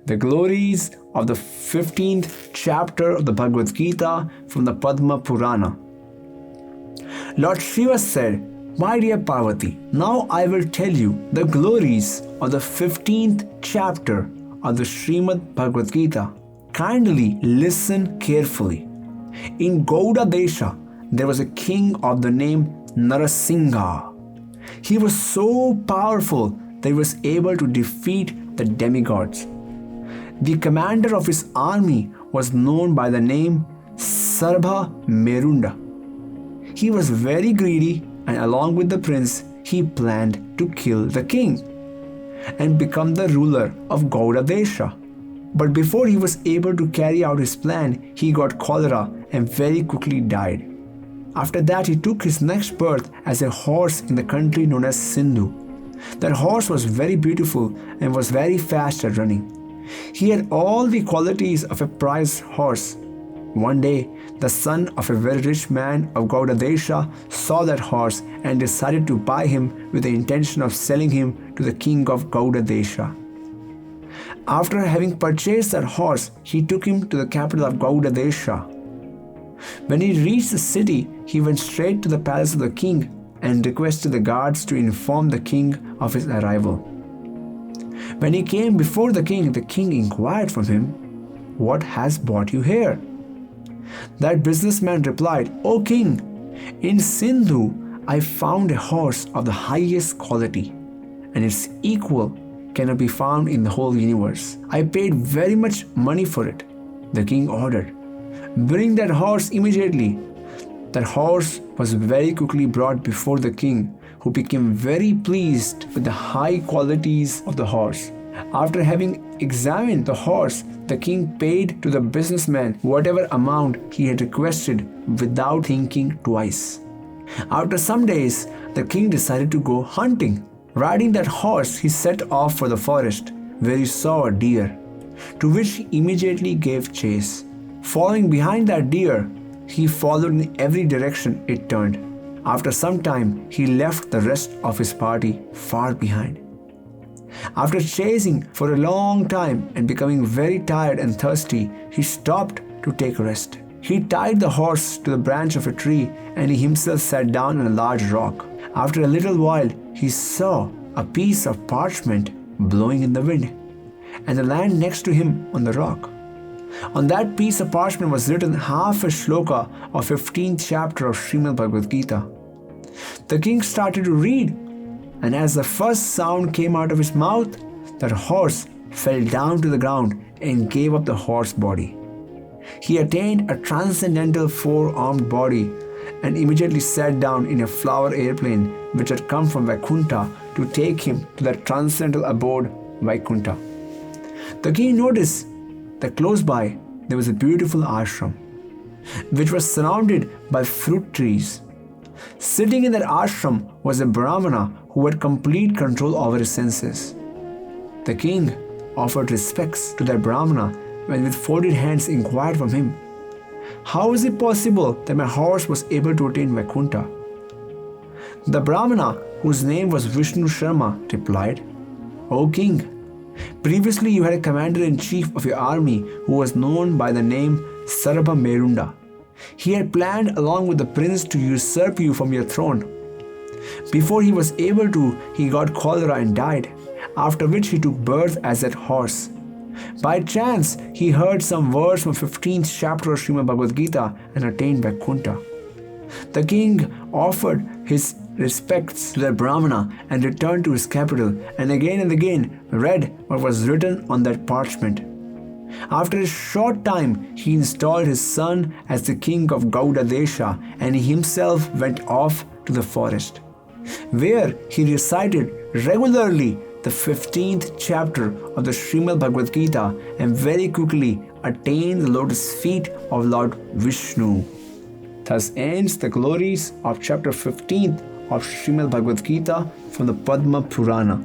The glories of the 15th chapter of the Bhagavad Gita from the Padma Purana. Lord Shiva said, "My dear Parvati, now I will tell you the glories of the 15th chapter of the Srimad Bhagavad Gita. Kindly listen carefully. In Gauda Desha, there was a king of the name Narasingha. He was so powerful that he was able to defeat the demigods. The commander of his army was known by the name Sarva Merunda. He was very greedy, and along with the prince, he planned to kill the king and become the ruler of Gauda Desha. But before he was able to carry out his plan, he got cholera and very quickly died. After that, he took his next birth as a horse in the country known as Sindhu. That horse was very beautiful and was very fast at running. He had all the qualities of a prize horse. One day, the son of a very rich man of Gauda Desha saw that horse and decided to buy him with the intention of selling him to the king of Gauda Desha. After having purchased that horse, he took him to the capital of Gauda Desha. When he reached the city, he went straight to the palace of the king and requested the guards to inform the king of his arrival. When he came before the king inquired from him, "What has brought you here?" That businessman replied, "O king, in Sindhu I found a horse of the highest quality, and its equal cannot be found in the whole universe. I paid very much money for it." The king ordered, "Bring that horse immediately." That horse was very quickly brought before the king, who became very pleased with the high qualities of the horse. After having examined the horse, the king paid to the businessman whatever amount he had requested without thinking twice. After some days, the king decided to go hunting. Riding that horse, he set off for the forest, where he saw a deer, to which he immediately gave chase. Following behind that deer, he followed in every direction it turned. After some time, he left the rest of his party far behind. After chasing for a long time and becoming very tired and thirsty, he stopped to take rest. He tied the horse to the branch of a tree and he himself sat down on a large rock. After a little while, he saw a piece of parchment blowing in the wind, and the land next to him on the rock. On that piece of parchment was written half a shloka of 15th chapter of Srimad Bhagavad Gita. The king started to read, and as the first sound came out of his mouth, that horse fell down to the ground and gave up the horse body. He attained a transcendental four-armed body and immediately sat down in a flower airplane which had come from Vaikuntha to take him to that transcendental abode, Vaikuntha. The king noticed that close by there was a beautiful ashram, which was surrounded by fruit trees. Sitting in that ashram was a Brahmana who had complete control over his senses. The king offered respects to that Brahmana and with folded hands inquired from him, "How is it possible that my horse was able to attain Vaikuntha?" The Brahmana, whose name was Vishnu Sharma, replied, "O king, previously you had a commander-in-chief of your army who was known by the name Sarva Merunda. He had planned along with the prince to usurp you from your throne. Before he was able to, he got cholera and died, after which he took birth as that horse. By chance, he heard some words from 15th chapter of Srimad Bhagavad Gita and attained Vaikuntha." The king offered his respects to the Brahmana and returned to his capital and again read what was written on that parchment. After a short time, he installed his son as the king of Gauda Desha and he himself went off to the forest, where he recited regularly the 15th chapter of the Srimad Bhagavad Gita and very quickly attained the lotus feet of Lord Vishnu. Thus ends the glories of chapter 15th of Srimad Bhagavad Gita from the Padma Purana.